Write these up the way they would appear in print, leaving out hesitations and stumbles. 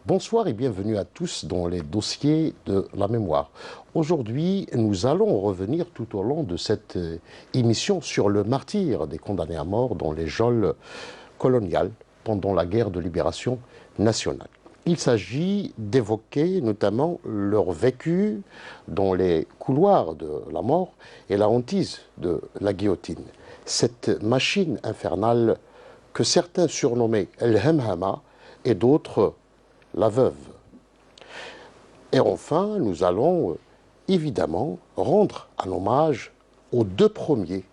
Bonsoir et bienvenue à tous dans les dossiers de la mémoire. Aujourd'hui, nous allons revenir tout au long de cette émission sur le martyre des condamnés à mort dans les geôles coloniales pendant la guerre de libération nationale. Il s'agit d'évoquer notamment leur vécu dans les couloirs de la mort et la hantise de la guillotine. Cette machine infernale que certains surnommaient El Hemhama et d'autres la veuve. Et enfin, nous allons évidemment rendre un hommage aux deux premiers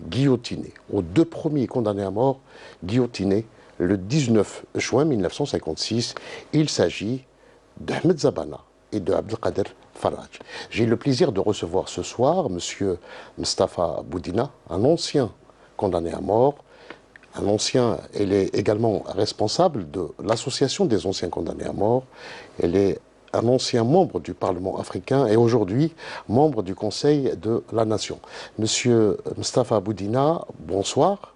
guillotinés, aux deux premiers condamnés à mort guillotinés le 19 juin 1956. Il s'agit d'Ahmed Zabana et de Abdelkader Faraj. J'ai le plaisir de recevoir ce soir M. Mustapha Boudina, un ancien condamné à mort, un ancien. Elle est également responsable de l'Association des anciens condamnés à mort. Elle est un ancien membre du Parlement africain et aujourd'hui membre du Conseil de la Nation. Monsieur Mustapha Boudina, bonsoir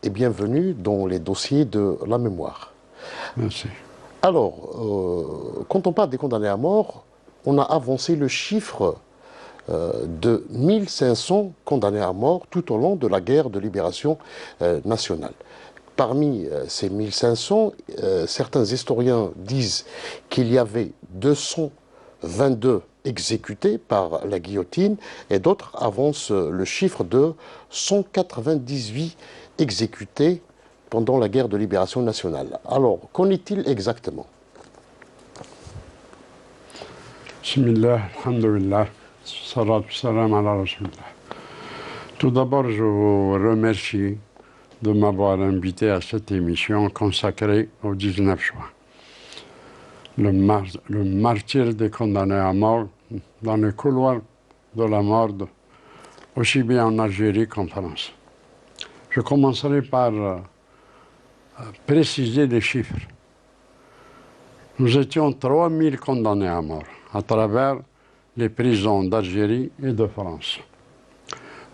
et bienvenue dans les dossiers de la mémoire. Merci. Alors, quand on parle des condamnés à mort, on a avancé le chiffre de 1500 condamnés à mort tout au long de la guerre de libération nationale. Parmi ces 1500, certains historiens disent qu'il y avait 222 exécutés par la guillotine et d'autres avancent le chiffre de 198 exécutés pendant la guerre de libération nationale. Alors, qu'en est-il exactement? Bismillah, alhamdulillah. Tout d'abord, je vous remercie de m'avoir invité à cette émission consacrée au 19 juin. Le martyre des condamnés à mort dans les couloirs de la mort, aussi bien en Algérie qu'en France. Je commencerai par préciser les chiffres. Nous étions 3000 condamnés à mort à travers les prisons d'Algérie et de France.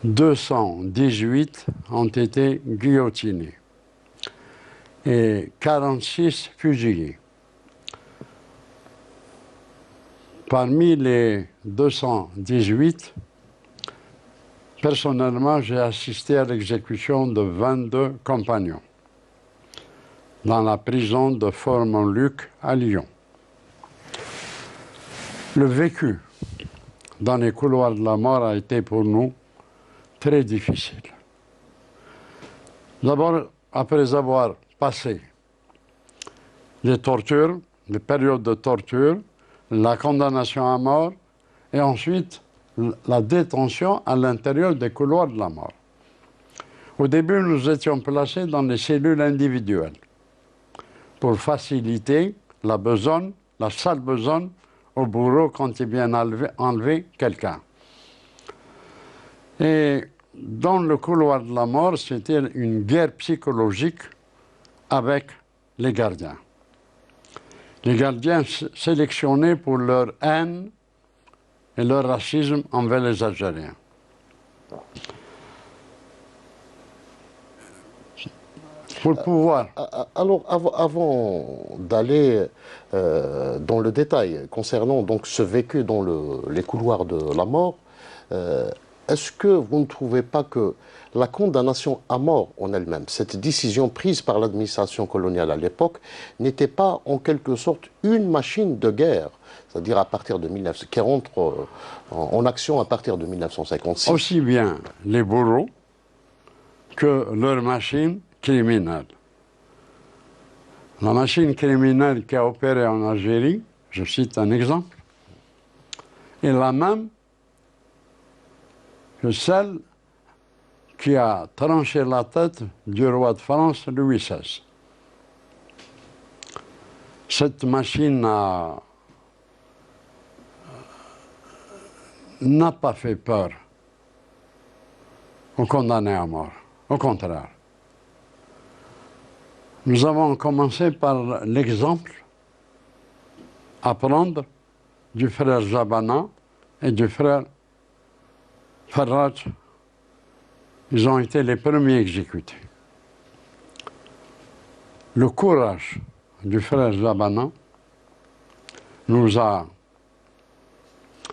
218 ont été guillotinés et 46 fusillés. Parmi les 218, personnellement, j'ai assisté à l'exécution de 22 compagnons dans la prison de Fort-Montluc à Lyon. Le vécu dans les couloirs de la mort a été pour nous très difficile. D'abord, après avoir passé les tortures, les périodes de torture, la condamnation à mort et ensuite la détention à l'intérieur des couloirs de la mort. Au début, nous étions placés dans les cellules individuelles pour faciliter la besogne, la sale besogne au bourreau quand il vient enlever quelqu'un. Et dans le couloir de la mort, c'était une guerre psychologique avec les gardiens. Les gardiens sélectionnés pour leur haine et leur racisme envers les Algériens. Pour pouvoir. Alors, avant d'aller dans le détail concernant donc ce vécu dans les couloirs de la mort, est-ce que vous ne trouvez pas que la condamnation à mort en elle-même, cette décision prise par l'administration coloniale à l'époque, n'était pas en quelque sorte une machine de guerre, c'est-à-dire à partir de 1940, qui rentre en action à partir de 1956? Aussi bien les bourreaux que leur machine criminelle. La machine criminelle qui a opéré en Algérie, je cite un exemple, est la même que celle qui a tranché la tête du roi de France, Louis XVI. Cette machine n'a pas fait peur aux condamnés à mort. Au contraire. Nous avons commencé par l'exemple à prendre du frère Zabana et du frère Faraj. Ils ont été les premiers exécutés. Le courage du frère Zabana nous a...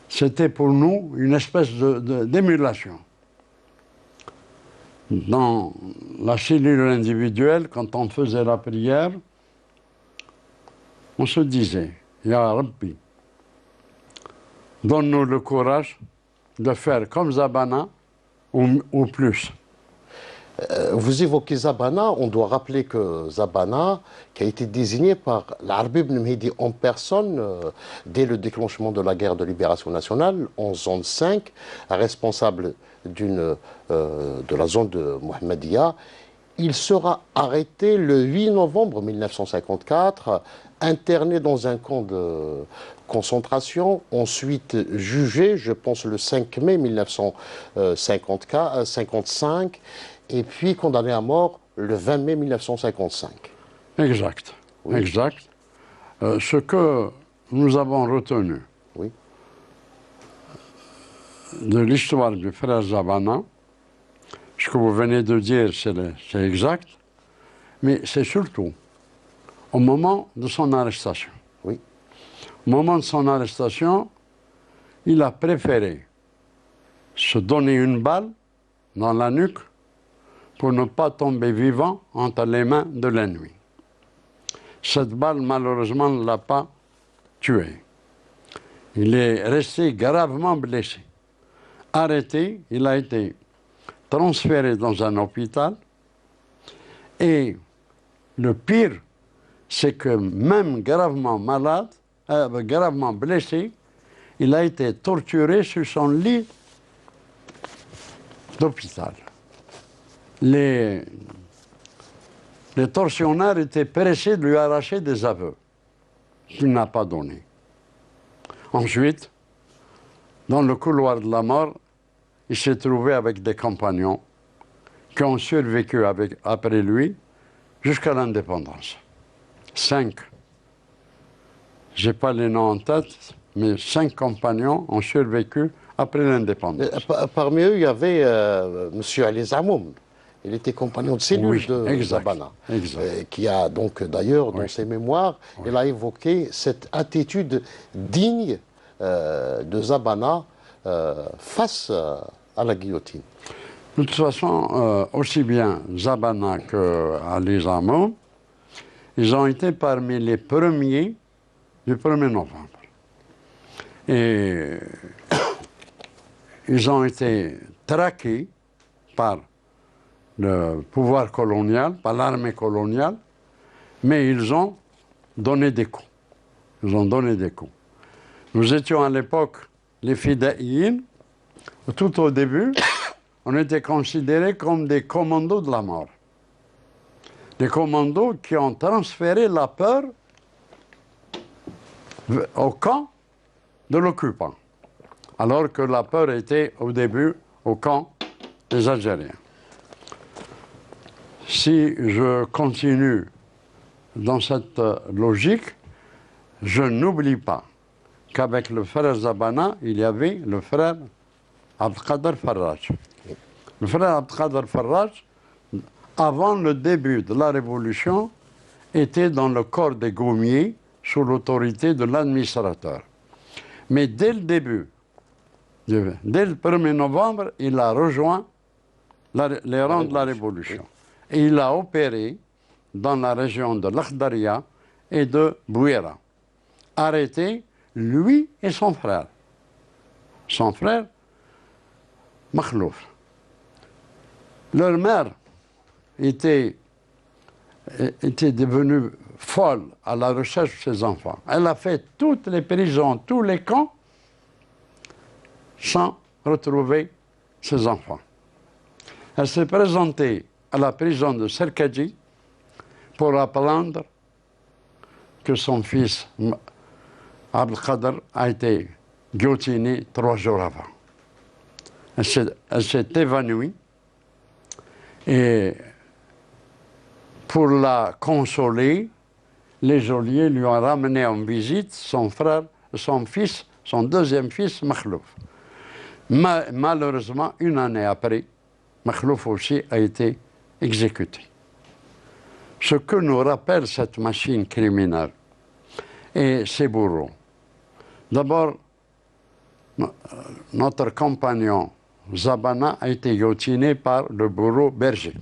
C'était pour nous une espèce d'émulation. Dans la cellule individuelle, quand on faisait la prière, on se disait, Ya Rabbi, donne-nous le courage de faire comme Zabana ou plus. Vous évoquez Zabana, on doit rappeler que Zabana, qui a été désigné par l'Arbi ibn Mehdi en personne dès le déclenchement de la guerre de libération nationale en zone 5, responsable de la zone de Mohammedia, il sera arrêté le 8 novembre 1954, interné dans un camp de concentration, ensuite jugé, je pense le 5 mai 1955, et puis condamné à mort le 20 mai 1955. Exact, Oui. exact. Ce que nous avons retenu Oui. de l'histoire du frère Zabana, ce que vous venez de dire, c'est exact, mais c'est surtout au moment de son arrestation. Oui. Au moment de son arrestation, il a préféré se donner une balle dans la nuque pour ne pas tomber vivant entre les mains de l'ennemi. Cette balle, malheureusement, ne l'a pas tué. Il est resté gravement blessé. Arrêté, il a été transféré dans un hôpital. Et le pire, c'est que même gravement malade, gravement blessé, il a été torturé sur son lit d'hôpital. Les tortionnaires étaient pressés de lui arracher des aveux qu'il n'a pas donnés. Ensuite, dans le couloir de la mort, il s'est trouvé avec des compagnons qui ont survécu après lui jusqu'à l'indépendance. 5. Je n'ai pas les noms en tête, mais 5 compagnons ont survécu après l'indépendance. Parmi eux, il y avait M. Ali Zamoum. Il était compagnon de cellule de Zabana, qui a donc d'ailleurs dans ses mémoires, il a évoqué cette attitude digne de Zabana face à la guillotine. De toute façon, aussi bien Zabana que Ali Zamoum, ils ont été parmi les premiers du 1er novembre. Et ils ont été traqués par le pouvoir colonial, par l'armée coloniale, mais ils ont donné des coups. Ils ont donné des coups. Nous étions à l'époque les Fidaïens. Tout au début, on était considérés comme des commandos de la mort. Des commandos qui ont transféré la peur au camp de l'occupant, alors que la peur était au début au camp des Algériens. Si je continue dans cette logique, je n'oublie pas qu'avec le frère Zabana, il y avait le frère Abdelkader Farraj. Le frère Abdelkader Farraj, avant le début de la Révolution, était dans le corps des gommiers sous l'autorité de l'administrateur. Mais dès le début, dès le 1er novembre, il a rejoint les rangs de la Révolution. Et il a opéré dans la région de l'Akhdaria et de Bouira. Arrêté, lui et son frère. Son frère, Makhlouf. Leur mère était devenue folle à la recherche de ses enfants. Elle a fait toutes les prisons, tous les camps, sans retrouver ses enfants. Elle s'est présentée à la prison de Serkadji pour apprendre que son fils Abdelkader a été guillotiné 3 jours avant. Elle s'est évanouie et pour la consoler, les geôliers lui ont ramené en visite son frère, son fils, son deuxième fils, Makhlouf. Malheureusement, une année après, Makhlouf aussi a été exécuté. Ce que nous rappelle cette machine criminelle et ses bourreaux, D'abord, notre compagnon Zabana a été guillotiné par le bourreau Berger.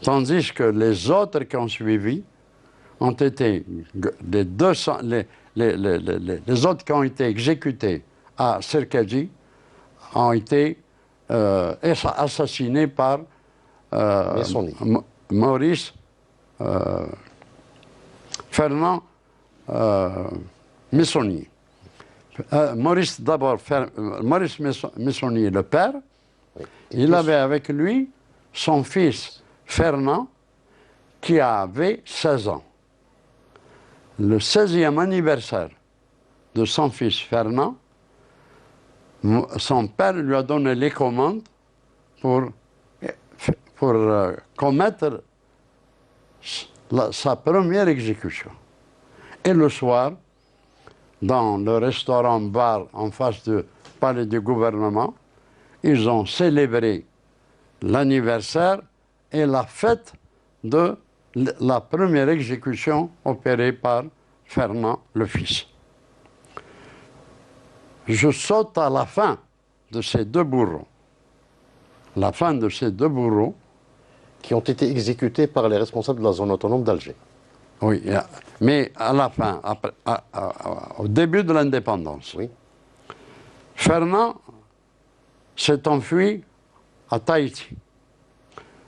Tandis que les autres qui ont suivi ont été, les autres qui ont été exécutés à Sirkadji ont été assassinés par Maurice Fernand Messonnier. Maurice Messonnier, le père, oui. Il avait avec lui son fils Fernand, qui avait 16 ans. Le 16e anniversaire de son fils Fernand, son père lui a donné les commandes pour commettre sa première exécution. Et le soir, dans le restaurant-bar en face du palais du gouvernement, ils ont célébré l'anniversaire et la fête de la première exécution opérée par Fernand, le fils. Je saute à la fin de ces deux bourreaux. La fin de ces deux bourreaux. Qui ont été exécutés par les responsables de la zone autonome d'Alger. Oui, mais à la fin, au début de l'indépendance. Oui. Fernand s'est enfui à Tahiti.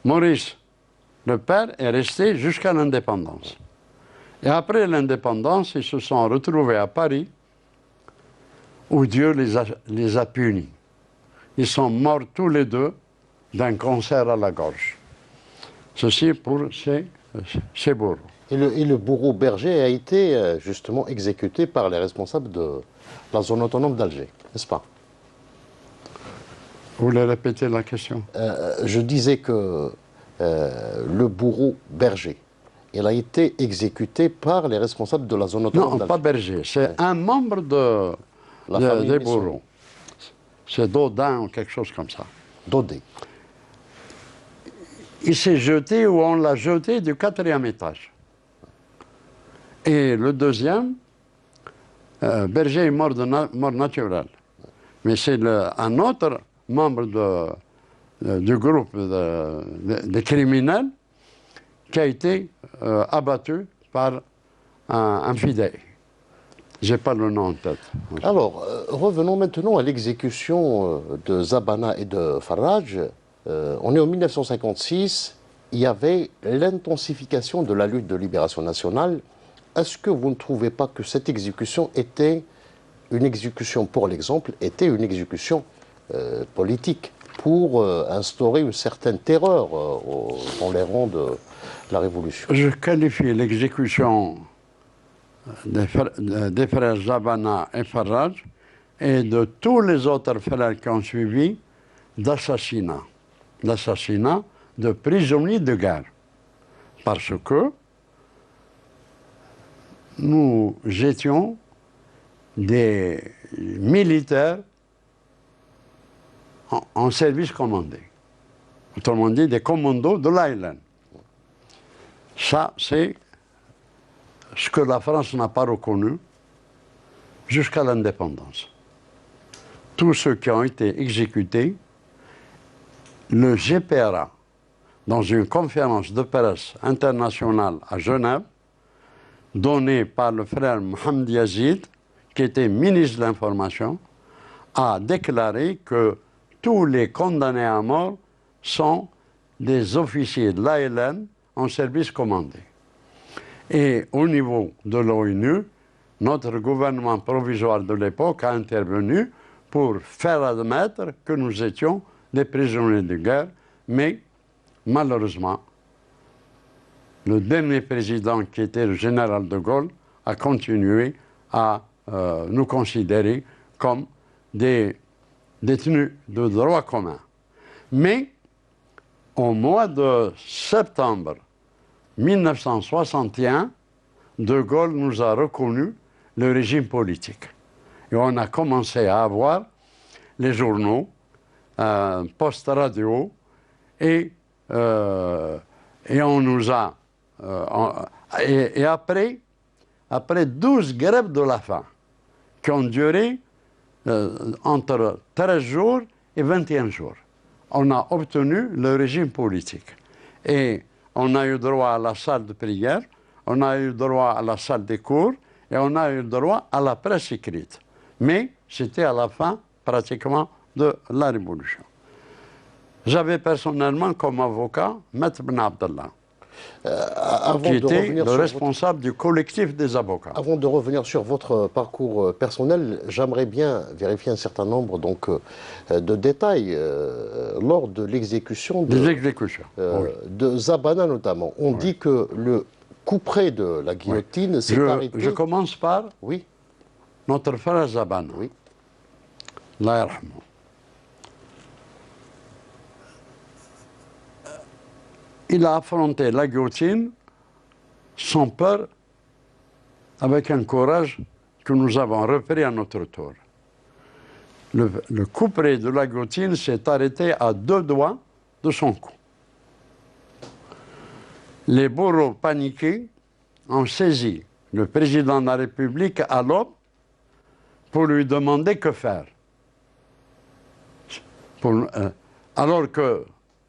Maurice, le père, est resté jusqu'à l'indépendance. Et après l'indépendance, ils se sont retrouvés à Paris, où Dieu les a punis. Ils sont morts tous les deux d'un cancer à la gorge. Ceci pour ces bourreaux. Et le bourreau Berger a été justement exécuté par les responsables de la zone autonome d'Alger, n'est-ce pas? Vous voulez répéter la question? Je disais que le bourreau Berger, il a été exécuté par les responsables de la zone autonome d'Alger. Non, pas Berger, c'est un membre des bourreaux. C'est Dodin ou quelque chose comme ça. Dodé. Il s'est jeté ou on l'a jeté du 4e étage. Et le deuxième, Berger est mort de mort naturelle. Mais c'est un autre membre du groupe de criminels qui a été abattu par un fidèle. Je n'ai pas le nom en tête. Alors, revenons maintenant à l'exécution de Zabana et de Faraj. On est en 1956, il y avait l'intensification de la lutte de libération nationale. Est-ce que vous ne trouvez pas que cette exécution était une exécution, pour l'exemple, était une exécution politique pour instaurer une certaine terreur dans les rangs de la Révolution? Je qualifie l'exécution des frères Zabana et Faraj et de tous les autres frères qui ont suivi d'assassinat. L'assassinat de prisonniers de guerre. Parce que nous étions des militaires en service commandé. Autrement dit, des commandos de l'Island. Ça, c'est ce que la France n'a pas reconnu jusqu'à l'indépendance. Tous ceux qui ont été exécutés, le GPRA, dans une conférence de presse internationale à Genève, donnée par le frère Mohamed Yazid, qui était ministre de l'Information, a déclaré que tous les condamnés à mort sont des officiers de l'ALN en service commandé. Et au niveau de l'ONU, notre gouvernement provisoire de l'époque a intervenu pour faire admettre que nous étions des prisonniers de guerre, mais malheureusement, le dernier président, qui était le général de Gaulle, a continué à nous considérer comme des détenus de droit commun. Mais au mois de septembre 1961, de Gaulle nous a reconnu le régime politique. Et on a commencé à avoir les journaux, poste radio, et on nous a... et après 12 grèves de la faim, qui ont duré entre 13 jours et 21 jours. On a obtenu le régime politique. Et on a eu droit à la salle de prière, on a eu droit à la salle des cours, et on a eu droit à la presse écrite. Mais c'était à la fin, pratiquement, de la Révolution. J'avais personnellement comme avocat Maître Ben Abdallah, qui était le responsable du collectif des avocats. Avant de revenir sur votre parcours personnel, j'aimerais bien vérifier un certain nombre de détails lors de l'exécution de Zabana notamment. On dit que le couperet de la guillotine s'est arrêté. Je commence par notre frère Zabana. Oui. Allah yarhamou. Il a affronté la guillotine sans peur, avec un courage que nous avons repris à notre tour. Le couperet de la guillotine s'est arrêté à 2 doigts de son cou. Les bourreaux paniqués ont saisi le président de la République à l'aube pour lui demander que faire. Alors que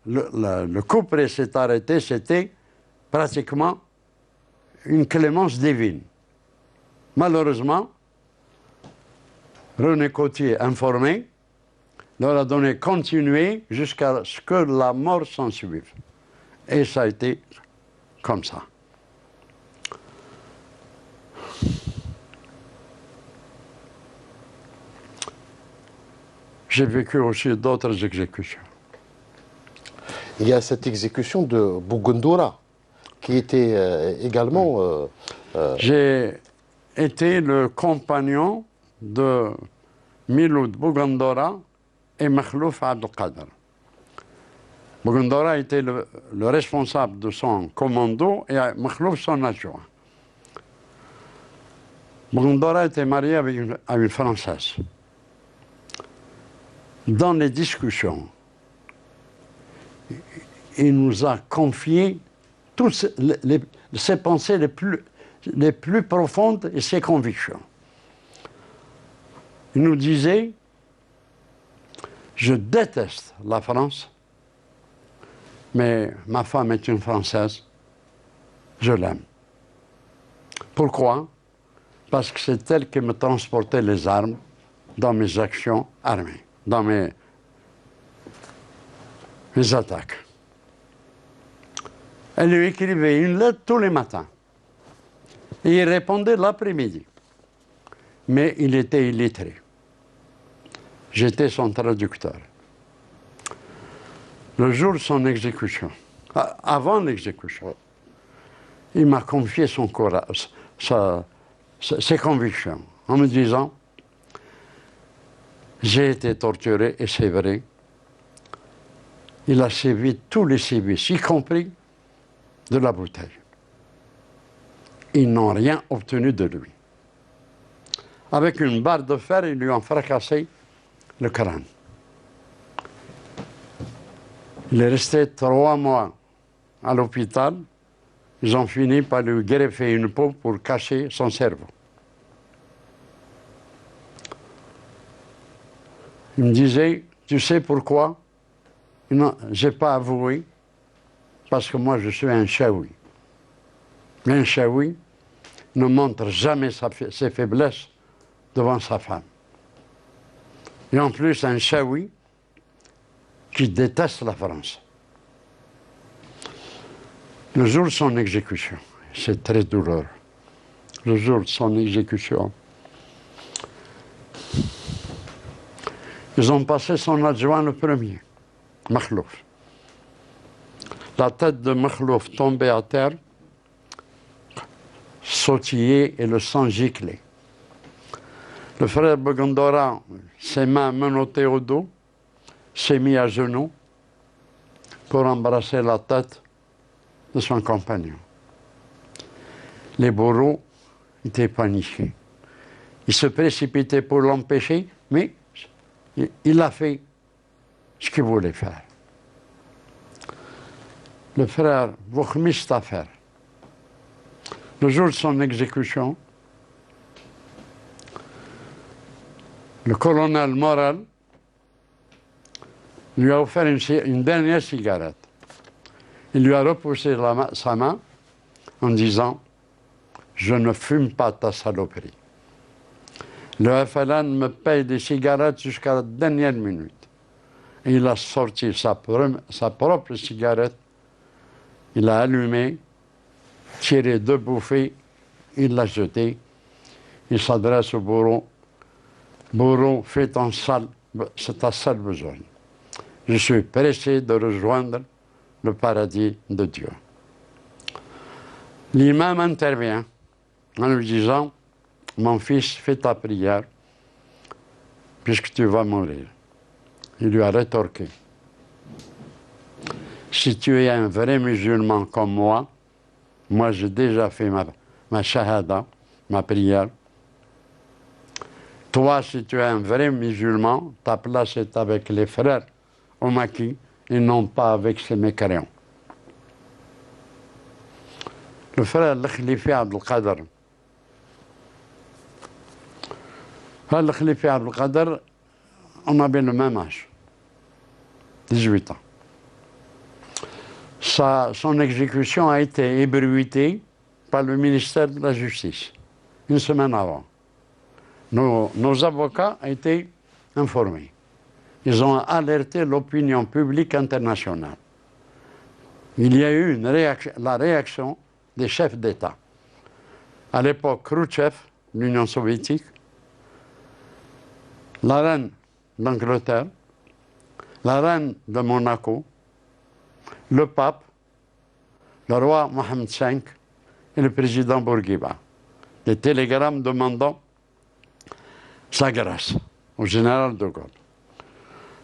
le couperet s'est arrêté, c'était pratiquement une clémence divine. Malheureusement, René Coty, informé, leur a donné continuer jusqu'à ce que la mort s'en suive. Et ça a été comme ça. J'ai vécu aussi d'autres exécutions. Il y a cette exécution de Bougoundoura, qui était également... J'ai été le compagnon de Miloud Bougoundoura et Makhlouf Abdelkader. Bougoundoura était le responsable de son commando et Makhlouf son adjoint. Bougoundoura était marié à une Française. Dans les discussions, il nous a confié toutes ses pensées les plus profondes et ses convictions. Il nous disait, je déteste la France, mais ma femme est une Française, je l'aime. Pourquoi? Parce que c'est elle qui me transportait les armes dans mes actions armées, dans mes attaques. Elle lui écrivait une lettre tous les matins. Et il répondait l'après-midi. Mais il était illettré. J'étais son traducteur. Le jour de son exécution, avant l'exécution, il m'a confié son courage, ses convictions, en me disant, j'ai été torturé, et c'est vrai. Il a subi tous les sévices, y compris de la bouteille. Ils n'ont rien obtenu de lui. Avec une barre de fer, ils lui ont fracassé le crâne. Il est resté 3 mois à l'hôpital. Ils ont fini par lui greffer une peau pour cacher son cerveau. Il me disait, tu sais pourquoi? Non, je n'ai pas avoué, parce que moi je suis un chaoui. Un chaoui ne montre jamais ses faiblesses devant sa femme. Et en plus, un chaoui qui déteste la France. Le jour de son exécution, c'est très douloureux. Le jour de son exécution, ils ont passé son adjoint le premier, Makhlouf. La tête de Makhlouf tombait à terre, sautillée et le sang giclait. Le frère Bougoundoura, ses mains menottées au dos, s'est mis à genoux pour embrasser la tête de son compagnon. Les bourreaux étaient paniqués. Ils se précipitaient pour l'empêcher, mais il a fait ce qu'il voulait faire. Le frère Boukhmis Tafer, le jour de son exécution, Le colonel Morel lui a offert une dernière cigarette. Il lui a repoussé sa main en disant « Je ne fume pas ta saloperie ». Le FLN me paye des cigarettes jusqu'à la dernière minute. Et il a sorti sa propre cigarette, il l'a allumée, tiré 2 bouffées, il l'a jetée. Il s'adresse au bourreau. Bourreau, fais ta seule besogne. Je suis pressé de rejoindre le paradis de Dieu. L'imam intervient en lui disant « Mon fils, fais ta prière, puisque tu vas mourir. » Il lui a rétorqué « Si tu es un vrai musulman comme moi j'ai déjà fait ma shahada, ma prière. Toi, si tu es un vrai musulman, ta place est avec les frères au maquis et non pas avec ces mécréants. » Le frère Khalifi Abdelkader. Le Khalifi Abdelkader, on avait le même âge, 18 ans. Son exécution a été ébruitée par le ministère de la Justice, une semaine avant. Nos avocats ont été informés. Ils ont alerté l'opinion publique internationale. Il y a eu la réaction des chefs d'État. À l'époque, Khrouchtchev, l'Union soviétique, la reine d'Angleterre, la reine de Monaco, le pape, le roi Mohamed V et le président Bourguiba. Des télégrammes demandant sa grâce au général de Gaulle.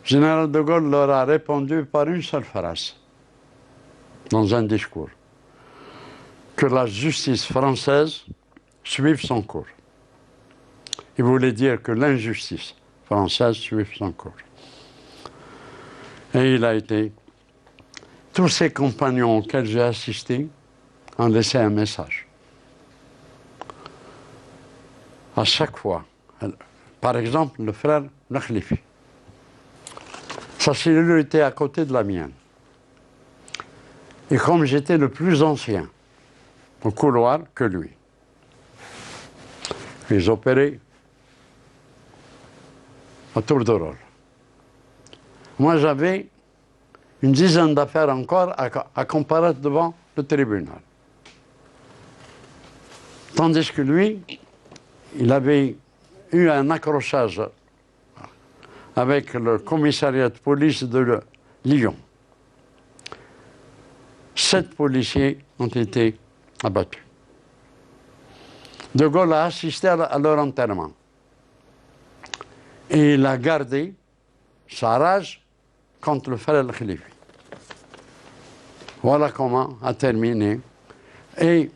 Le général de Gaulle leur a répondu par une seule phrase, dans un discours, que la justice française suive son cours. Il voulait dire que l'injustice française suive son cours. Et il a été... Tous ses compagnons auxquels j'ai assisté ont laissé un message. À chaque fois. Par exemple, le frère Khalifi. Sa cellule était à côté de la mienne. Et comme j'étais le plus ancien au couloir que lui, j'ai opéré à tour de rôle. Moi, j'avais une dizaine d'affaires encore à comparaître devant le tribunal. Tandis que lui, il avait eu un accrochage avec le commissariat de police de Lyon. 7 policiers ont été abattus. De Gaulle a assisté à leur enterrement. Et il a gardé sa rage contre le frère Khalifi. Voilà comment a terminé. Et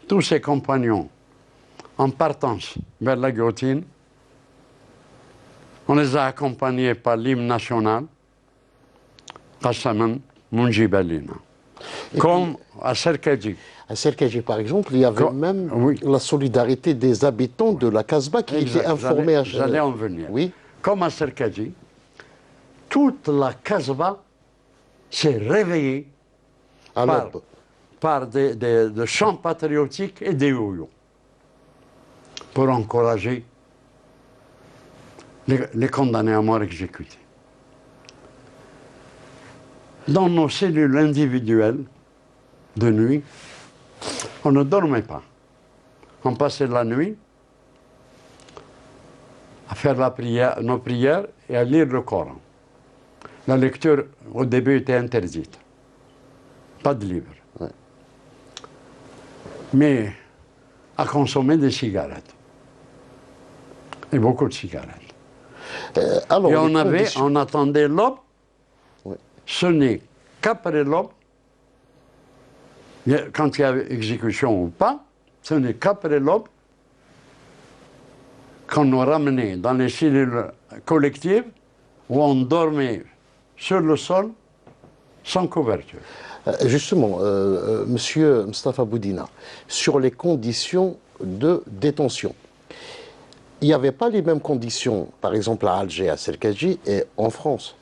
tous ses compagnons, en partance vers la guillotine, on les a accompagnés par l'hymne national, Qassaman Munjibalina. Comme à Serkadji. À Serkadji, par exemple, il y avait même la solidarité des habitants de la Kasbah qui étaient informés à... J'allais en venir. Oui. Comme à Serkadji, toute la Kasbah s'est réveillée par des chants patriotiques et des yo-yo pour encourager les condamnés à mort exécutés. Dans nos cellules individuelles de nuit, on ne dormait pas. On passait la nuit à faire nos prières et à lire le Coran. La lecture, au début, était interdite. Pas de livre. Ouais. Mais à consommer des cigarettes. Et beaucoup de cigarettes. Alors, et on attendait l'aube. Ouais. Ce n'est qu'après l'aube, quand il y a exécution ou pas, ce n'est qu'après l'aube qu'on nous ramenait dans les cellules collectives où on dormait sur le sol sans couverture. Justement, Monsieur Mustapha Boudina, sur les conditions de détention. il n'y avait pas les mêmes conditions, par exemple à Alger, à Serkaji et en France.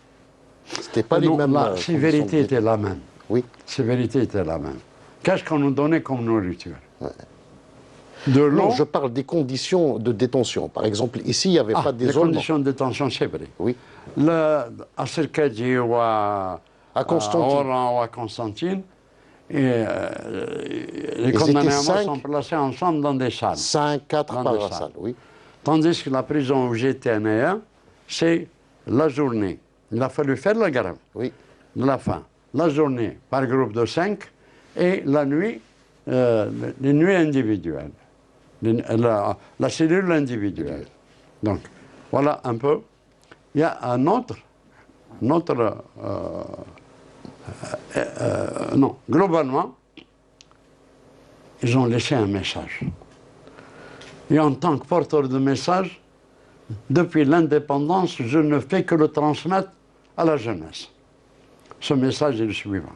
C'était pas les Non, mêmes la conditions sévérité de- était la même. Oui. La sévérité était la même. Qu'est-ce qu'on nous donnait comme nourriture? De l'eau. Non, je parle des conditions de détention. Par exemple, ici, il n'y avait pas Les d'isolement. conditions de détention, c'est vrai. Oui. À Serkadji ou à Constantine. Oran ou à Constantine, et, les Ils condamnés étaient à mort 5. sont placés ensemble dans des salles. 5, 4 Dans par des la salles. salle, oui. Tandis que la prison où j'étais à Néa, c'est la journée. Il a fallu faire la grève Oui. de la faim. La journée par groupe de 5 et la nuit, les nuits individuelles. La cellule individuelle. Donc, voilà un peu. Il y a un autre non, globalement, ils ont laissé un message. Et en tant que porteur de message, depuis l'indépendance, je ne fais que le transmettre à la jeunesse. Ce message est le suivant.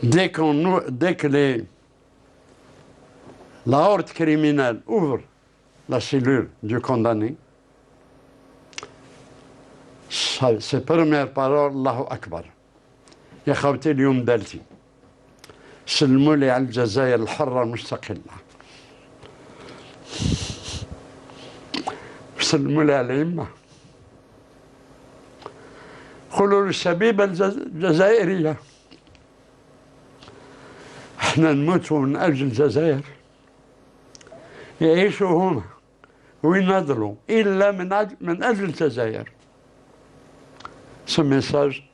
Dès que la horde criminelle ouvre la cellule du condamné, ses premières paroles, Allahu Akbar. يا خوتي اليوم دالتي سلموا لي على الجزائر الحرة المستقلة سلموا لي على الأئمة قولوا للشبيبة الجزائرية احنا نموتوا من أجل الجزائر يعيشوا هنا ويناضلوا إلا من أجل الجزائر. Ce message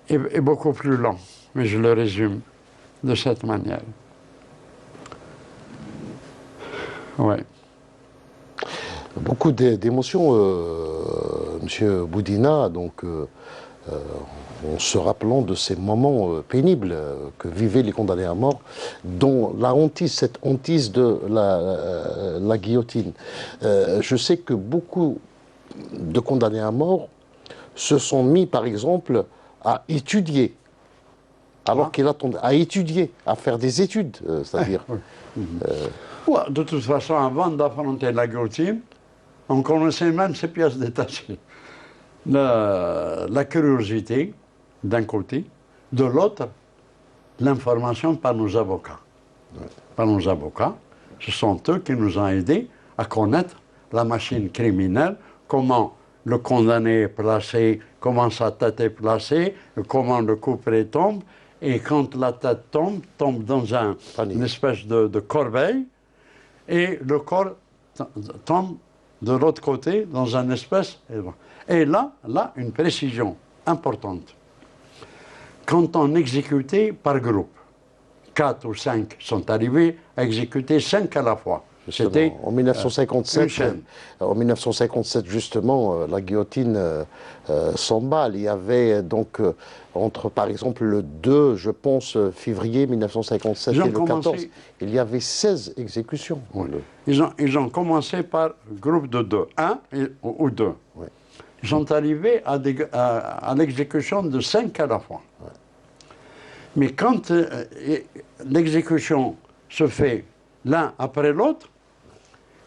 est beaucoup plus long, mais je le résume de cette manière. Ouais. Beaucoup d'émotions, Monsieur Boudina, donc en se rappelant de ces moments pénibles que vivaient les condamnés à mort, dont la hantise, cette hantise de la guillotine. Je sais que beaucoup de condamnés à mort se sont mis, par exemple, à étudier, alors qu'ils attendaient, à étudier, à faire des études, c'est-à-dire. Ouais, de toute façon, avant d'affronter la guillotine, on connaissait même ces pièces détachées. La curiosité, d'un côté, de l'autre, l'information par nos avocats. Par nos avocats, ce sont eux qui nous ont aidés à connaître la machine criminelle, comment le condamné est placé, comment sa tête est placée, comment le couperet tombe, et quand la tête tombe dans une espèce de corbeille, et le corps tombe de l'autre côté dans une espèce... Et là, une précision importante. Quand on exécutait par groupe, 4 ou 5 sont arrivés à exécuter 5 à la fois. C'était en 1957. En 1957, justement, la guillotine s'emballe. Il y avait donc entre, par exemple, le 2, je pense, février 1957 et le 14, il y avait 16 exécutions. Oui. Ils ont commencé par groupe de 2, 1 ou 2. Oui. Ils sont arrivés à l'exécution de 5 à la fois. Oui. Mais quand l'exécution se fait l'un après l'autre,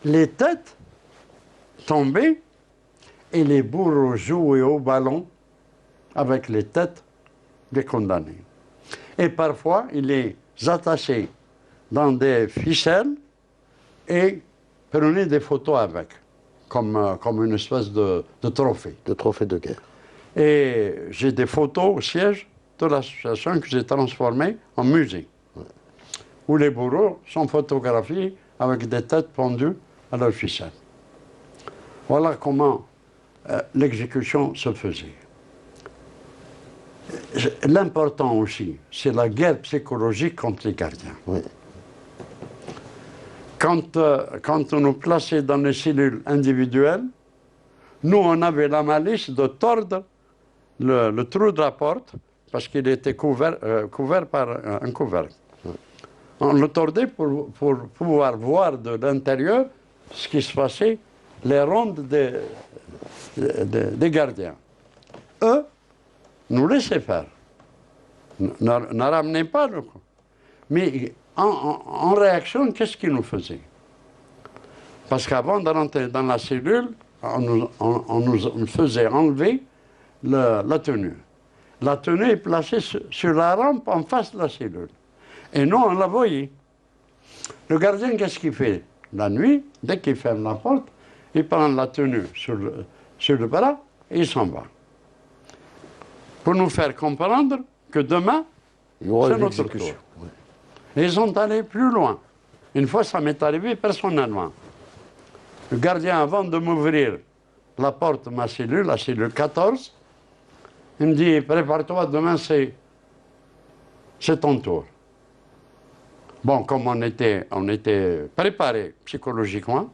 les têtes tombaient et les bourreaux jouaient au ballon avec les têtes des condamnés. Et parfois, ils les attachaient dans des ficelles et prenaient des photos avec, comme une espèce de trophée. De trophée de guerre. Et j'ai des photos au siège de l'association que j'ai transformée en musée, où les bourreaux sont photographiés avec des têtes pendues à leur ficelle. Voilà comment l'exécution se faisait. L'important aussi, c'est la guerre psychologique contre les gardiens. Oui. Quand on nous plaçait dans les cellules individuelles, nous, on avait la malice de tordre le trou de la porte, parce qu'il était couvert par un couvercle. On le tordait pour pouvoir voir de l'intérieur ce qui se passait, les rondes des gardiens. Eux nous laissaient faire. Ne ramenaient pas le coup. Mais en réaction, qu'est-ce qu'ils nous faisaient? Parce qu'avant de rentrer dans la cellule, on nous faisait enlever la tenue. La tenue est placée sur la rampe en face de la cellule. Et nous, on la voyait. Le gardien, qu'est-ce qu'il fait? La nuit, dès qu'il ferme la porte, il prend la tenue sur le bras et il s'en va. Pour nous faire comprendre que demain, Il y aura c'est une notre exécution. tour. Oui. Et ils sont allés plus loin. Une fois, ça m'est arrivé personnellement. Le gardien, avant de m'ouvrir la porte de ma cellule, la cellule 14, il me dit, prépare-toi, demain c'est ton tour. Bon, comme on était préparé psychologiquement,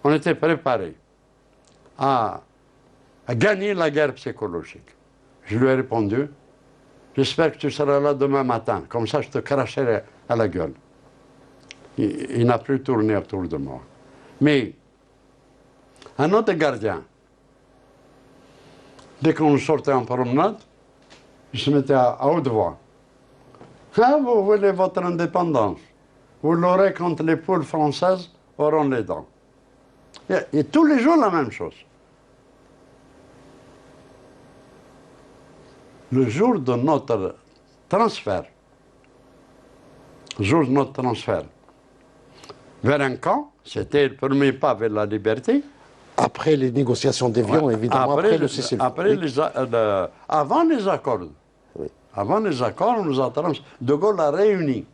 on était préparé à gagner la guerre psychologique. Je lui ai répondu, j'espère que tu seras là demain matin, comme ça je te cracherai à la gueule. Il n'a plus tourné autour de moi. Mais un autre gardien, dès qu'on sortait en promenade, il se mettait à haute voix. Ah, vous voulez votre indépendance. Vous l'aurez quand les poules françaises auront les dents. Et tous les jours la même chose. Le jour de notre transfert, vers un camp, c'était le premier pas vers la liberté. Après les négociations d'Évian, évidemment, après le cessez-le-feu. Avant les accords. Oui. Avant les accords, on nous a De Gaulle a réuni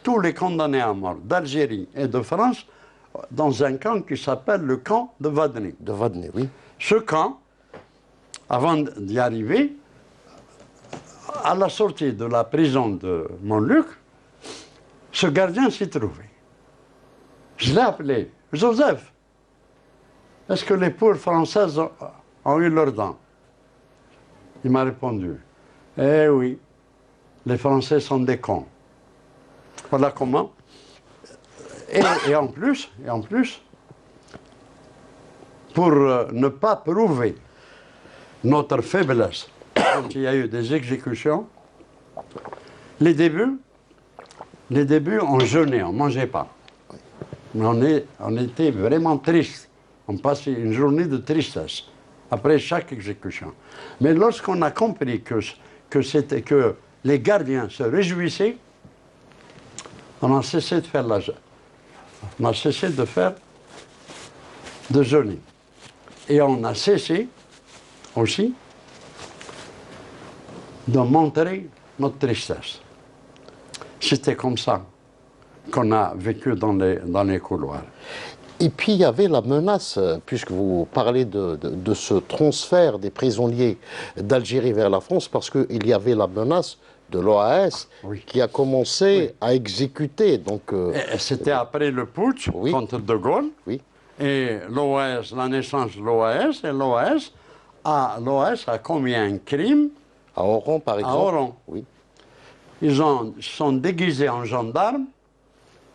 tous les condamnés à mort d'Algérie et de France dans un camp qui s'appelle le camp de Vadnet. De Vadnet, oui. Ce camp, avant d'y arriver, à la sortie de la prison de Montluc, ce gardien s'y trouvait. Je l'ai appelé, Joseph, est-ce que les poules françaises ont eu leurs dents? Il m'a répondu, eh oui, les Français sont des cons. Voilà comment. Et en plus, pour ne pas prouver notre faiblesse, quand il y a eu des exécutions, les débuts, on jeûnait, on ne mangeait pas. Mais on était vraiment tristes. On passait une journée de tristesse après chaque exécution. Mais lorsqu'on a compris que les gardiens se réjouissaient, on a cessé de faire de jeûner. Et on a cessé aussi de montrer notre tristesse. C'était comme ça qu'on a vécu dans les couloirs. Et puis il y avait la menace, puisque vous parlez de ce transfert des prisonniers d'Algérie vers la France, parce qu'il y avait la menace de l'OAS qui a commencé à exécuter. C'était après le putsch contre De Gaulle. Oui. Et l'OAS, la naissance de l'OAS, et l'OAS a commis un crime. À Oran, par exemple. À Oran. Oui. Ils sont déguisés en gendarmes.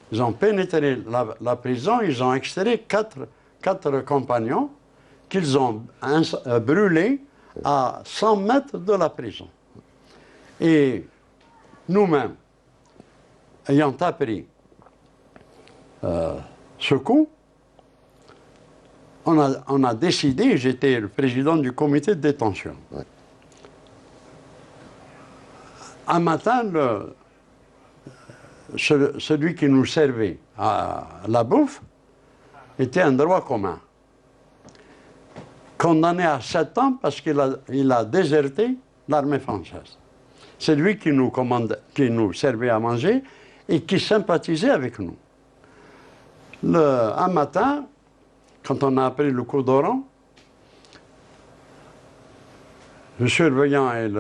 Ils ont pénétré la prison, ils ont extrait quatre compagnons qu'ils ont brûlés à 100 mètres de la prison. Et nous-mêmes, ayant appris ce coup, on a décidé, j'étais le président du comité de détention. Ouais. Un matin, celui qui nous servait à la bouffe était un droit commun. Condamné à 7 ans parce qu'il a déserté l'armée française. C'est lui qui nous servait à manger et qui sympathisait avec nous. Un matin, quand on a appris le coup d'Oran, le surveillant et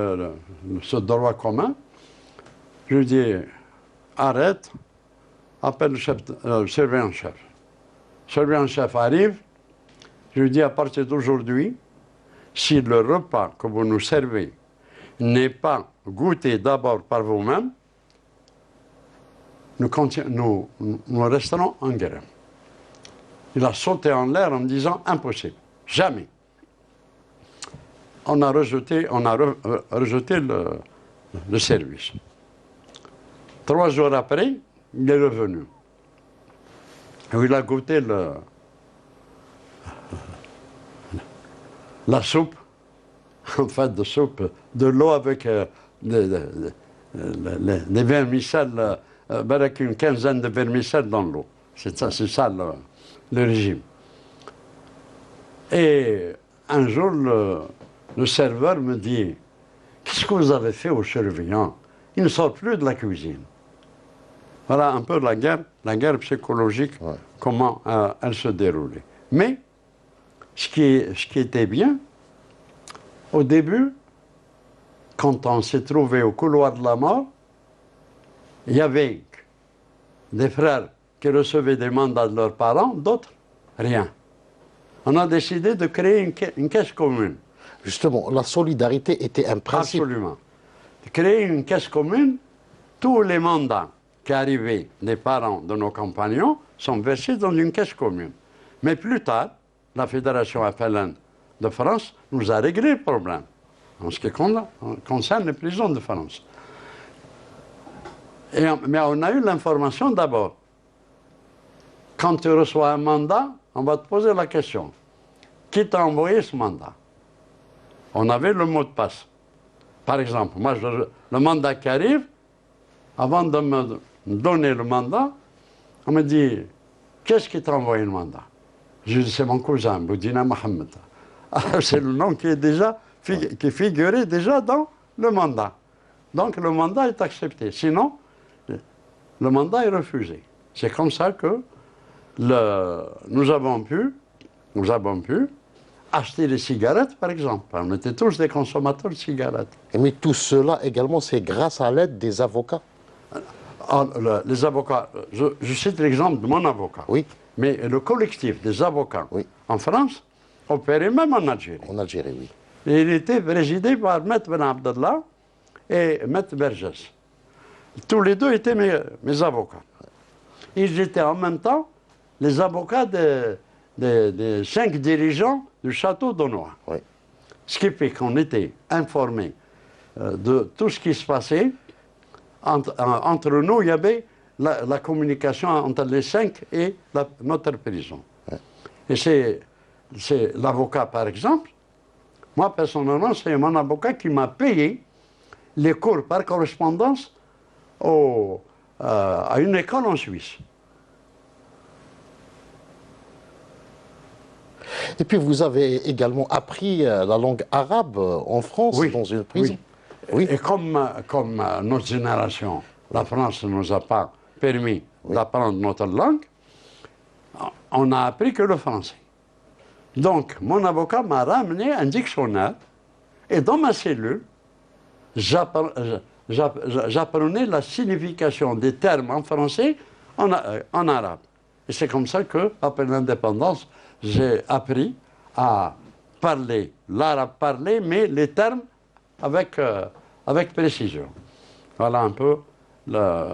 ce droit commun, je lui dis, arrête, appelle le surveillant-chef. Le surveillant-chef arrive, je lui dis, à partir d'aujourd'hui, si le repas que vous nous servez n'est pas goûté d'abord par vous-même, nous resterons en guerre. Il a sauté en l'air en me disant, impossible, jamais. On a rejeté le service. 3 jours après, il est revenu. Il a goûté la soupe, en fait, de l'eau avec des vermicelles, avec une quinzaine de vermicelles dans l'eau. C'est ça le régime. Et un jour, le serveur me dit, qu'est-ce que vous avez fait aux surveillants? Ils ne sortent plus de la cuisine. Voilà un peu la guerre psychologique, ouais. Comment elle se déroulait. Mais, ce qui était bien, au début, quand on s'est trouvé au couloir de la mort, il y avait des frères qui recevaient des mandats de leurs parents, d'autres, rien. On a décidé de créer une caisse commune. Justement, la solidarité était un principe. Absolument. De créer une caisse commune, tous les mandats qui arrivaient des parents de nos compagnons sont versés dans une caisse commune. Mais plus tard, la Fédération FLN de France nous a réglé le problème en ce qui concerne les prisons de France. Mais on a eu l'information d'abord. Quand tu reçois un mandat, on va te poser la question. Qui t'a envoyé ce mandat? On avait le mot de passe. Par exemple, moi, le mandat qui arrive, avant de me donner le mandat, on me dit, qu'est-ce qui t'a envoyé le mandat? Je dis, c'est mon cousin, Boudina Mohamed. C'est le nom qui est qui figurait déjà dans le mandat. Donc le mandat est accepté. Sinon, le mandat est refusé. C'est comme ça que nous avons pu acheter des cigarettes, par exemple. On était tous des consommateurs de cigarettes. Mais tout cela également, c'est grâce à l'aide des avocats. Les avocats, je cite l'exemple de mon avocat. Oui. Mais le collectif des avocats, oui, en France opérait même en Algérie. En Algérie, oui. Et il était présidé par Maître Ben Abdallah et Maître Bergès. Tous les deux étaient mes avocats. Ils étaient en même temps les avocats des 5 dirigeants du château d'Aunois. Oui. Ce qui fait qu'on était informés de tout ce qui se passait. Entre nous, il y avait la communication entre les 5 et notre prison. Oui. Et c'est l'avocat, par exemple. Moi, personnellement, c'est mon avocat qui m'a payé les cours par correspondance à une école en Suisse. Et puis vous avez également appris la langue arabe en France, oui, dans une prison. Oui. Et comme notre génération, la France ne nous a pas permis d'apprendre notre langue, on n'a appris que le français. Donc, mon avocat m'a ramené un dictionnaire et dans ma cellule, j'apprenais la signification des termes en français en arabe. Et c'est comme ça qu'après l'indépendance, j'ai appris à parler l'arabe parlé, mais les termes avec précision. Voilà un peu le...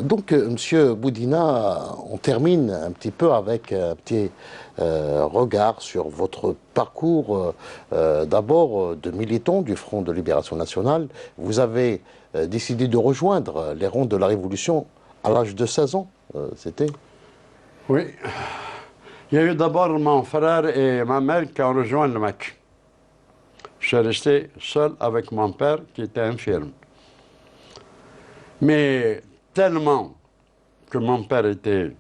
Donc, Monsieur Boudina, on termine un petit peu avec un petit regard sur votre parcours, d'abord de militant du Front de Libération Nationale. Vous avez décidé de rejoindre les rangs de la Révolution à l'âge de 16 ans, c'était? Oui. Il y a eu d'abord mon frère et ma mère qui ont rejoint le MAC. Je suis resté seul avec mon père qui était infirme. Mais tellement que mon père était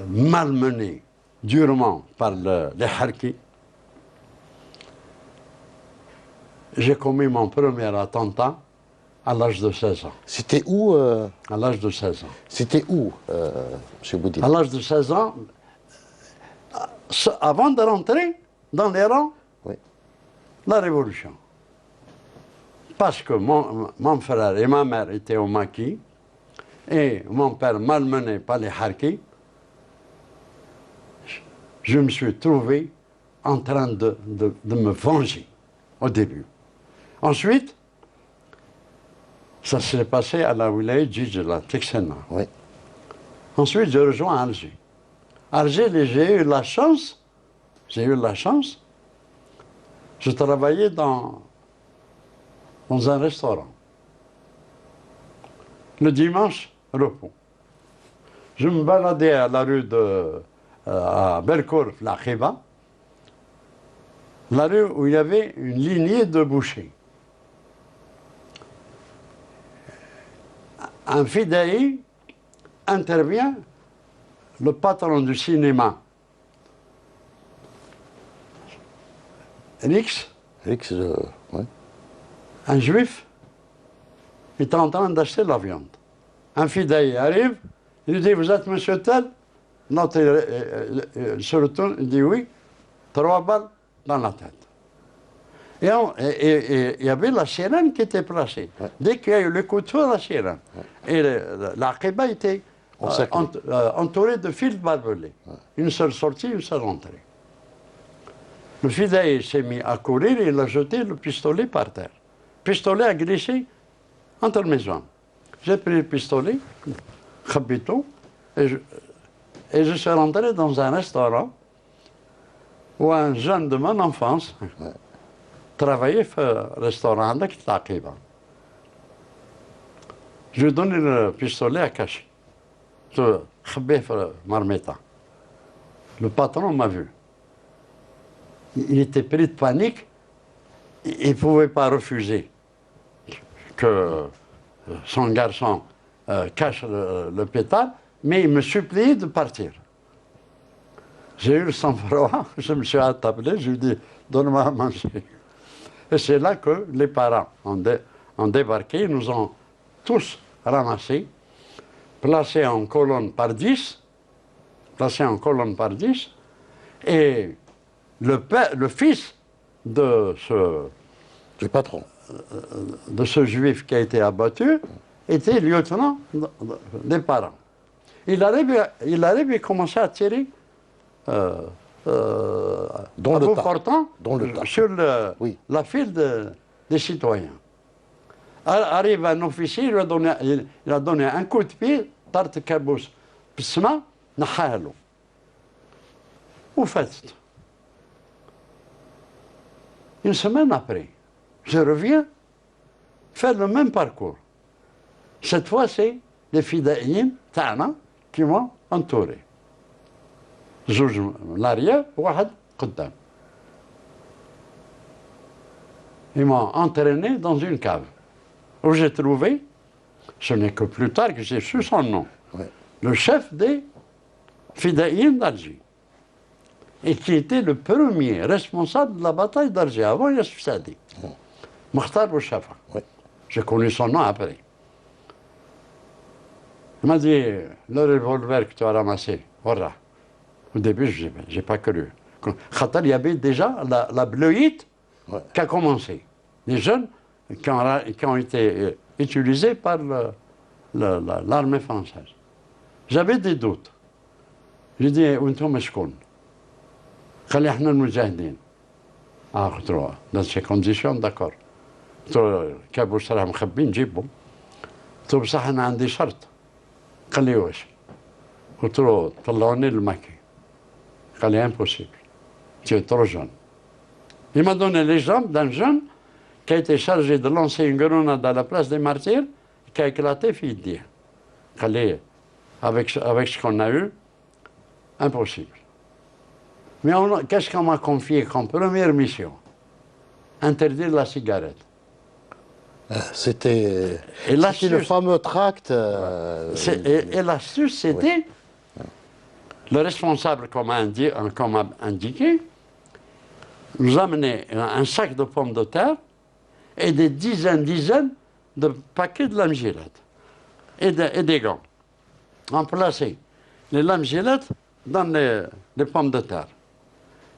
malmené durement par les harkis, j'ai commis mon premier attentat à l'âge de 16 ans. C'était où À l'âge de 16 ans. C'était où, M. Boudina? À l'âge de 16 ans, avant de rentrer dans les rangs, oui, la Révolution. Parce que mon frère et ma mère étaient au maquis et mon père malmené par les harkis, je me suis trouvé en train de me venger au début. Ensuite, ça s'est passé à la wilaya Djidjela, Texena. oui. Ensuite, j'ai rejoint Alger. Alger, j'ai eu la chance, je travaillais dans un restaurant. Le dimanche, repos. Je me baladais à la rue à Belcourt, la Khiba, la rue où il y avait une lignée de bouchers. Un fidaï intervient, le patron du cinéma, Rix, ouais. un juif, est en train d'acheter la viande. Un fidaï arrive, il lui dit, vous êtes monsieur tel? L'autre il se retourne, il dit oui, 3 balles dans la tête. Et il y avait la sirène qui était placée. Ouais. Dès qu'il y a eu le coup de feu, la sirène. Ouais. Et la Khiba était entourée de fils barbelés. Ouais. Une seule sortie, une seule entrée. Le fidaï s'est mis à courir et il a jeté le pistolet par terre. Le pistolet a glissé entre mes jambes. J'ai pris le pistolet, khabito, et je suis rentré dans un restaurant où un jeune de mon enfance travaillait dans le restaurant avec la Khiba. Je lui ai donné le pistolet à cacher. Je l'ai marmita. Le patron m'a vu. Il était pris de panique. Il ne pouvait pas refuser que son garçon cache le pétard, mais il me suppliait de partir. J'ai eu le sang-froid, je me suis attablé, je lui ai dit, donne-moi à manger. Et c'est là que les parents ont débarqué, ils nous ont tous ramassés, placés en colonne par 10, et le fils de du patron, de ce juif qui a été abattu, était lieutenant des parents. Il arrive et commençait à tirer dans le portant sur la file des citoyens. Arrive un officier, il a donné un coup de pied, tarte kabous, psma, nahalo. Où faites-vous? Une semaine après, je reviens faire le même parcours. Cette fois, c'est les fidaïns, Tana, qui m'ont entouré. زوج l'arrière, واحد قدام. Ils m'ont entraîné dans une cave où j'ai trouvé, ce n'est que plus tard que j'ai su son nom, le chef des fidaïns d'Alger, et qui était le premier responsable de la bataille d'Alger avant Yassif Saadi, Mokhtar Bouchafa. J'ai connu son nom après. Il m'a dit, le revolver que tu as ramassé, voilà. Au début, je n'ai pas cru. Il y avait déjà la bleuite qui a commencé. Les jeunes qui ont été utilisés par l'armée française. J'avais des doutes. J'ai dit, وانتم شكون؟ قال لي احنا المجاهدين. قلت له dans ces conditions, d'accord. قلت له كابوس راه مخبي نجيبهم. قلت له بصح انا عندي شرط. قال لي واش؟ قلت له طلعوني للمكي. قال لي impossible. Tu es trop jeune. Il m'a donné l'exemple d'un jeune qui a été chargé de lancer une grenade à la place des martyrs, qui a éclaté, Fidi. قال لي avec ce qu'on a eu, impossible. Mais qu'est-ce qu'on m'a confié comme première mission? Interdire la cigarette. C'était le fameux tract. Et l'astuce, c'était, le responsable, comme a indiqué, nous amenait un sac de pommes de terre et des dizaines de paquets de lames gilettes et des gants. On plaçait les lames gilettes dans les pommes de terre.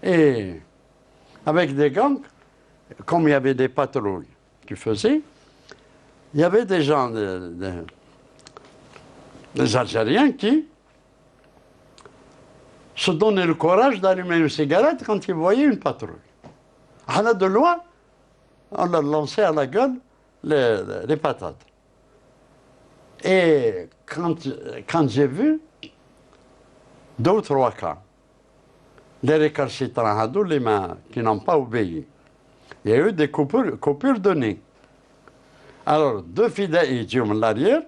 Et avec des gants, comme il y avait des patrouilles qui faisaient, il y avait des gens, des Algériens qui se donnaient le courage d'allumer une cigarette quand ils voyaient une patrouille. De loin, on leur lançait à la gueule les patates. Et quand j'ai vu 2 ou 3 cas, les récalcitrants, les mains qui n'ont pas obéi, il y a eu des coupures de nez. Alors, 2 fidaïs يجيو من l'arrière,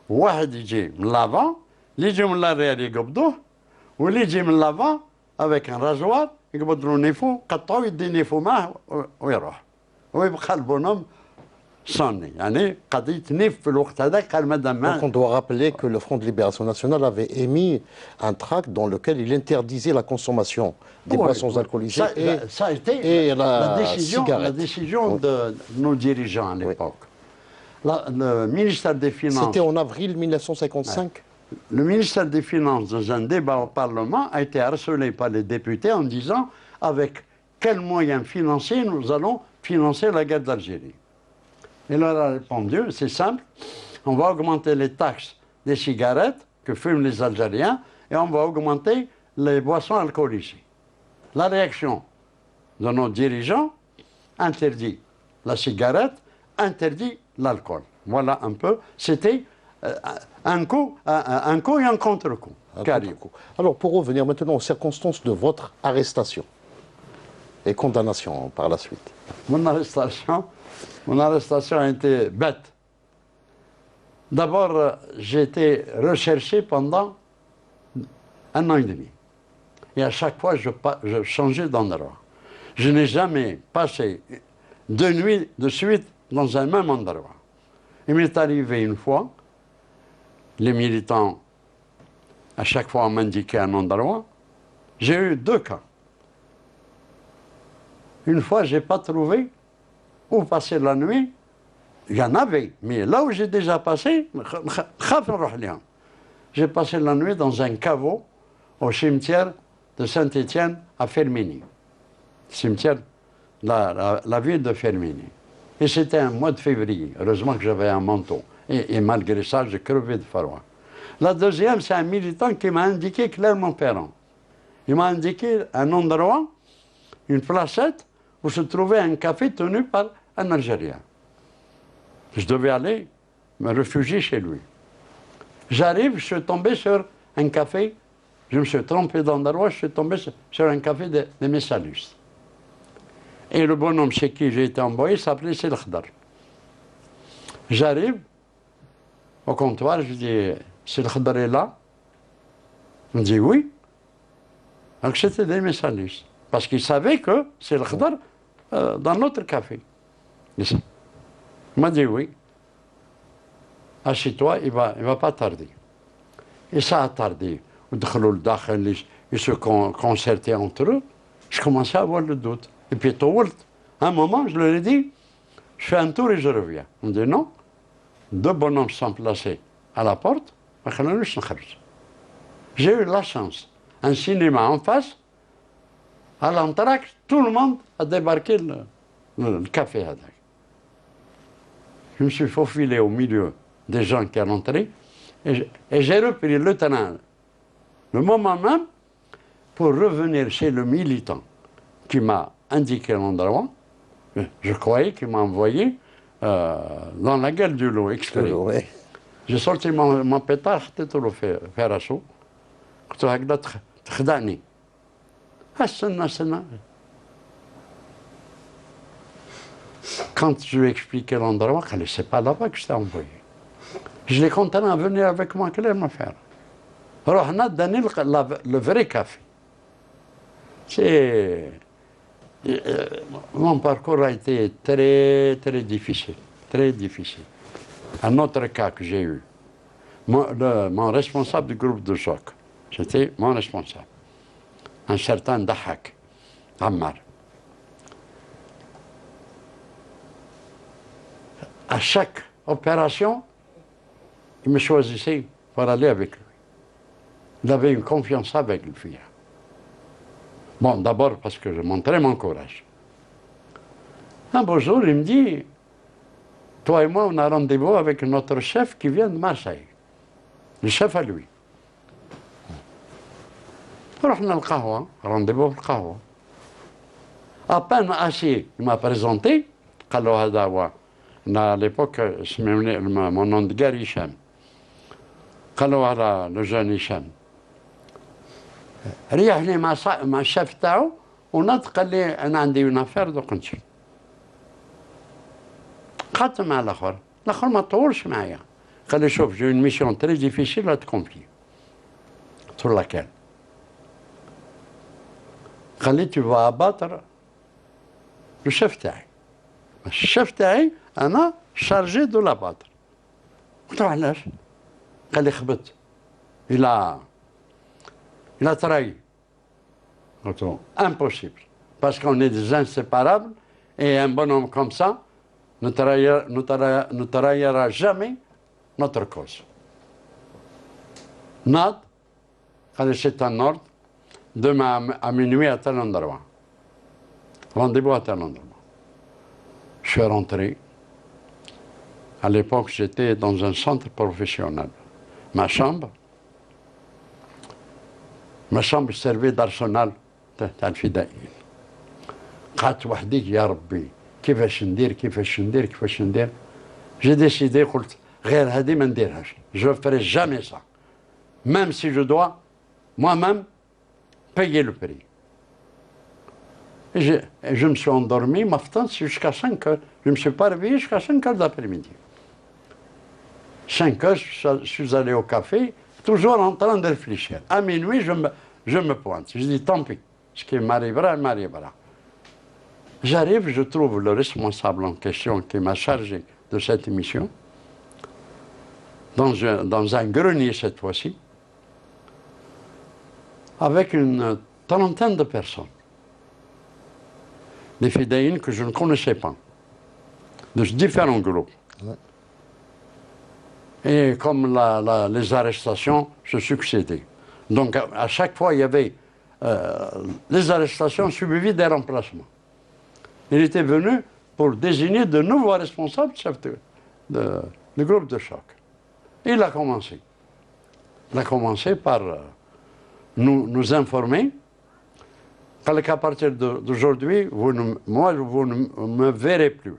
واحد يجي من l'avant, اللي يجيو من l'arrière يقبضوه, واللي يجي من لافا افيك ان راجوار يقبض له نيفو قطعو يدي نيفو معاه ويروح ويبقى البونوم صوني يعني قضيه نيف في الوقت هذاك قال مادام Donc on doit rappeler que le Front de Libération Nationale avait émis un tract dans lequel il interdisait la consommation des boissons alcoolisées ça a été et la cigarette. La décision de nos dirigeants à l'époque. Le ministère des Finances... C'était en avril 1955. Le ministère des Finances, dans un débat au Parlement, a été harcelé par les députés en disant avec quels moyens financiers nous allons financer la guerre d'Algérie. Et il leur a répondu, c'est simple, on va augmenter les taxes des cigarettes que fument les Algériens et on va augmenter les boissons alcoolisées. La réaction de nos dirigeants interdit la cigarette, interdit l'alcool. Voilà un peu, c'était un coup et un contre-coup. Alors pour revenir maintenant aux circonstances de votre arrestation et condamnation par la suite. Mon arrestation a été bête. D'abord, j'ai été recherché pendant 1 an et demi. Et à chaque fois, je changeais d'endroit. Je n'ai jamais passé 2 nuits de suite dans un même endroit. Il m'est arrivé une fois, les militants, à chaque fois, m'indiquaient un endroit. J'ai eu 2 cas. Une fois, je n'ai pas trouvé où passer la nuit. Il y en avait, mais là où j'ai déjà passé, j'ai passé la nuit dans un caveau au cimetière de Saint-Étienne à Fermini. Cimetière, la ville de Fermini. Et c'était un mois de février. Heureusement que j'avais un manteau. Et malgré ça, j'ai crevé de froid. La deuxième, c'est un militant qui m'a indiqué Clermont-Ferrand. Il m'a indiqué un endroit, une placette, où se trouvait un café tenu par un Algérien. Je devais aller me réfugier chez lui. J'arrive, je suis tombé sur un café, je me suis trompé d'endroit, je suis tombé sur un café de Messalis. Et le bonhomme chez qui j'ai été envoyé s'appelait Sil Khdar. J'arrive au comptoir, je dis Sil Khdar est là? Il me dit oui. Donc c'était des Messalis. Parce qu'il savait que Sil Khdar dans notre café. Il m'a dit oui. Assieds-toi, il va pas tarder. Et ça a tardé. Ils se concertaient entre eux. Je commençais à avoir le doute. Et puis, à un moment, je leur ai dit, je fais un tour et je reviens. On me dit non. 2 bonhommes sont placés à la porte. J'ai eu la chance. Un cinéma en face. À l'entracte, tout le monde a débarqué le café. Je me suis faufilé au milieu des gens qui sont entrés et j'ai repris le train le moment même pour revenir chez le militant qui m'a indiqué l'endroit. Je croyais qu'il m'a envoyé dans la gueule du loup exprès. J'ai sorti mon pétard, j'étais tout le faire à chaud. Quand je lui ai expliqué l'endroit, elle ne sait pas là-bas que je t'ai envoyé. Je l'ai contraint à venir avec moi, qu'elle aime faire. Alors, on a donné le vrai café. Mon parcours a été très, très difficile. Très difficile. Un autre cas que j'ai eu, mon responsable du groupe de choc, c'était mon responsable. Un certain Dahak, Ammar. À chaque opération, il me choisissait pour aller avec lui. Il avait une confiance avec lui. Bon, d'abord parce que je montrais mon courage. Un beau jour, il me dit, toi et moi, on a rendez-vous avec notre chef qui vient de Marseille. Le chef à lui. رحنا القهوة rendez-vous في القهوة. À peine assis, il m'a présenté, قال له هذا هو à l'époque mon nom de guerre Hicham. قال له هذا le jeune Hicham. ريحني مع الشيف تاعو ونط قال لي أنا عندي une affaire دوك نمشي. قعدت مع الآخر ما طولش معايا. قال لي شوف j'ai une mission très difficile à te confier. Sur laquelle Khalid, tu vas abattre le chef taï. Le chef taï, on a chargé de l'abattre. Khalid, il a trahi. Impossible. Parce qu'on est des inséparables et un bonhomme comme ça ne trahira jamais notre cause. Nad, c'est un ordre, demain à minuit à tel endroit. Rendez-vous à tel endroit. Je suis rentré. À l'époque, j'étais dans un centre professionnel. Ma chambre servait d'arsenal تاع الفدائيين. قعدت وحدي يا ربي كيفاش ندير جي ديسيدي قلت غير هذه ما نديرهاش. Je ferai jamais ça. Même si je dois moi-même payer le prix. Et je me suis endormi, ma fête jusqu'à 5 heures. Je ne me suis pas réveillé jusqu'à 5 heures d'après-midi. 5 heures, je suis allé au café, toujours en train de réfléchir. À minuit, je me pointe. Je dis tant pis. Ce qui m'arrivera, m'arrivera. J'arrive, je trouve le responsable en question qui m'a chargé de cette émission, dans un grenier cette fois-ci, avec une trentaine de personnes. Des fidèles que je ne connaissais pas, de différents groupes. Ouais. Et comme les arrestations se succédaient. Donc à chaque fois, il y avait les arrestations suivies des remplacements. Il était venu pour désigner de nouveaux responsables du groupe de choc. Et il a commencé. Il a commencé par nous informer qu'à partir d'aujourd'hui, vous ne me verrez plus.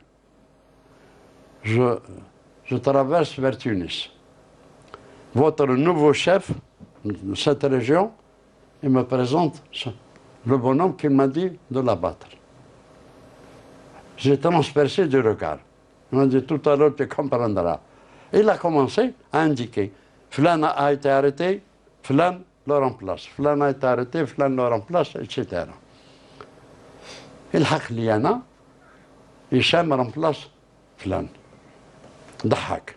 Je traverse vers Tunis. Votre nouveau chef de cette région, il me présente le bonhomme qu'il m'a dit de l'abattre. J'ai transpercé du regard. Il m'a dit tout à l'heure, tu comprendras. Il a commencé à indiquer Flan a été arrêté, Flan le remplace. Flan a été arrêté, Flan le remplace, etc. الحق لي أنا هشام remplace فلان. ضحك.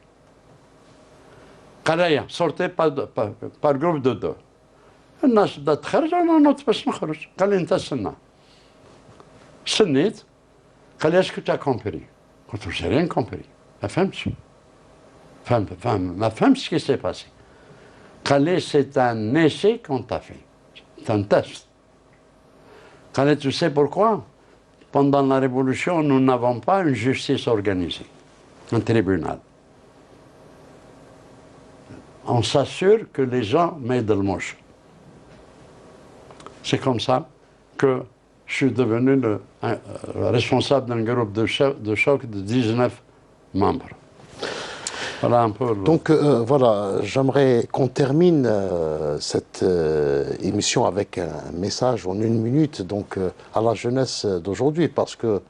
قال لي sortez par groupe de 2. الناس بدات تخرج انا نوض باش نخرج. قال لي انت استنى. استنيت. قال لي اسكو تا كومبري. قلت له جي ريان كومبري. ما فهمتش. ما فهمتش ce qui s'est passé. قال لي c'est un essai qu'on t'a fait. C'est un test. قال لي tu sais pourquoi? Pendant la Révolution, nous n'avons pas une justice organisée, un tribunal. On s'assure que les gens mettent le moche. C'est comme ça que je suis devenu le responsable d'un groupe de choc de 19 membres. Voilà un peu. Donc voilà, j'aimerais qu'on termine cette émission avec un message en 1 minute donc, à la jeunesse d'aujourd'hui, parce que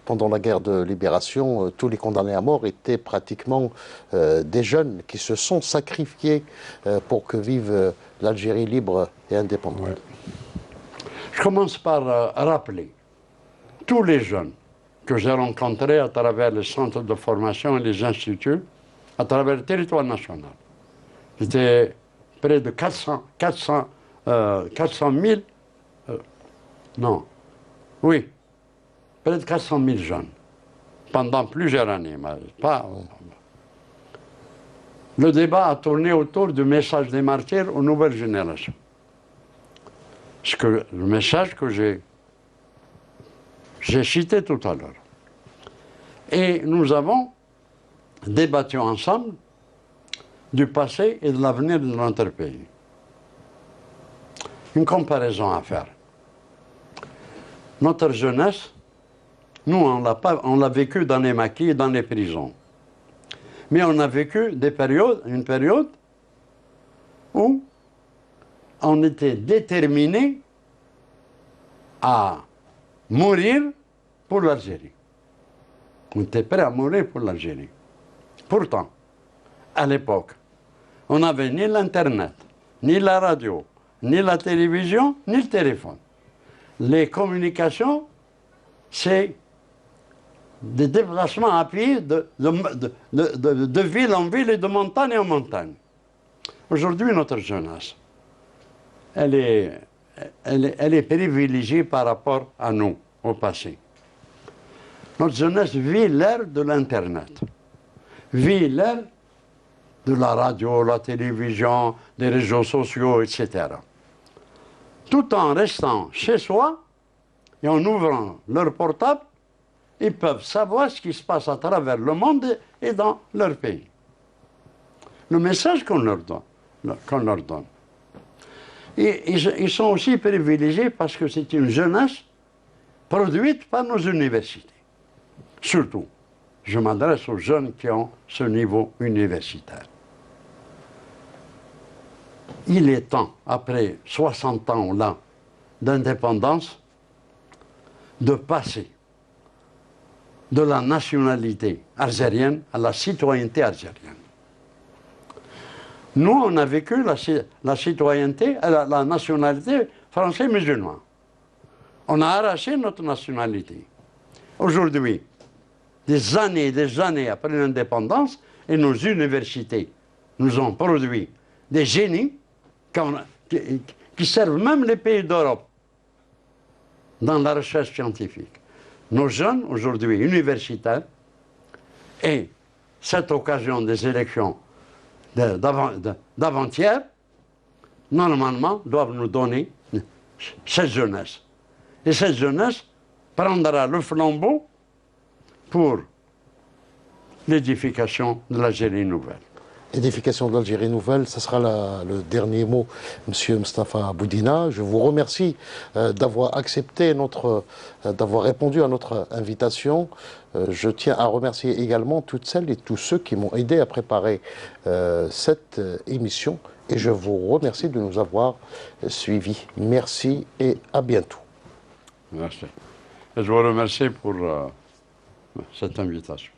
pendant la guerre de libération, tous les condamnés à mort étaient pratiquement des jeunes qui se sont sacrifiés pour que vive l'Algérie libre et indépendante. Ouais. Je commence par rappeler tous les jeunes que j'ai rencontrés à travers les centres de formation et les instituts, à travers le territoire national. C'était près de 400 000, oui, près de 400 000 jeunes, pendant plusieurs années. Le débat a tourné autour du message des martyrs aux nouvelles générations. Le message que j'ai cité tout à l'heure. Et nous avons débattu ensemble du passé et de l'avenir de notre pays. Une comparaison à faire. Notre jeunesse, nous, on l'a vécu dans les maquis et dans les prisons. Mais on a vécu une période où on était déterminé à mourir pour l'Algérie. On était prêt à mourir pour l'Algérie. Pourtant, à l'époque, on n'avait ni l'Internet, ni la radio, ni la télévision, ni le téléphone. les communications, c'est des déplacements à pied de ville en ville et de montagne en montagne. Aujourd'hui, notre jeunesse, elle est privilégiée par rapport à nous, au passé. Notre jeunesse vit l'ère de l'Internet, vit l'ère de la radio, la télévision, des réseaux sociaux, etc. Tout en restant chez soi et en ouvrant leur portable, ils peuvent savoir ce qui se passe à travers le monde et dans leur pays. Le message qu'on leur donne. Et ils sont aussi privilégiés parce que c'est une jeunesse produite par nos universités. Surtout, je m'adresse aux jeunes qui ont ce niveau universitaire. Il est temps, après 60 ans là d'indépendance, de passer de la nationalité algérienne à la citoyenneté algérienne. Nous, on a vécu la citoyenneté, la nationalité française musulmane. On a arraché notre nationalité. Aujourd'hui, des années après l'indépendance, et nos universités nous ont produit des génies qui servent même les pays d'Europe dans la recherche scientifique. Nos jeunes, aujourd'hui universitaires, et cette occasion des élections d'avant-hier, normalement, doivent nous donner cette jeunesse. Et cette jeunesse prendra le flambeau pour l'édification de l'Algérie nouvelle. L'édification de l'Algérie nouvelle, ce sera le dernier mot, Monsieur Mustapha Boudina. Je vous remercie d'avoir accepté d'avoir répondu à notre invitation. Je tiens à remercier également toutes celles et tous ceux qui m'ont aidé à préparer cette émission. Et je vous remercie de nous avoir suivis. Merci et à bientôt. Merci. Et je vous remercie pour cette invitation.